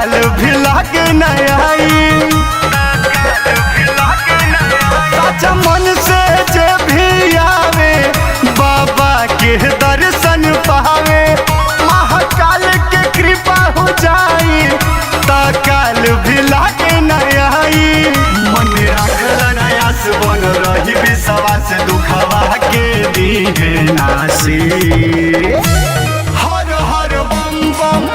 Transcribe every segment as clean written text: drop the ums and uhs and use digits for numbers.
काल भी लागे नई। सच्चा मन से जे भी आवे बाबा के दर्शन पावे। महाकाल के कृपा हो जाई ता काल भी लागे नई। मन राखल नयास बन रही विश्वास दुखवा के दीहे नासी। हर हर बम बम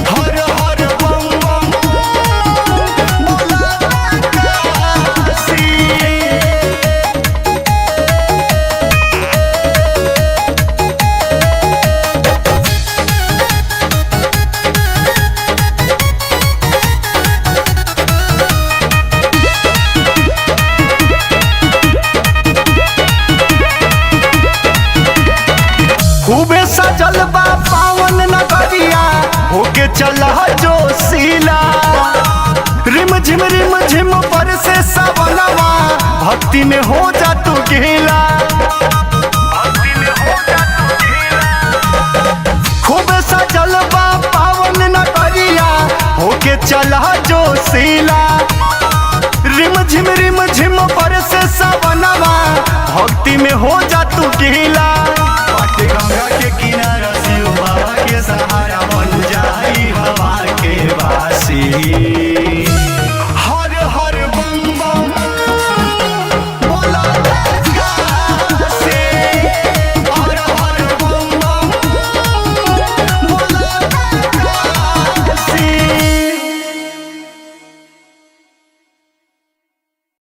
हर हर बम बम खूबे सजल बा पावन नगरिया होके चला जोशीला। रिम झिम पर से सवनवा भक्ति में हो जा तू गीला। खूबे सजल बा पावन नगरिया होके चला जोशीला। रिम झिम पर से सवनवा भक्ति में हो जा तू गीला।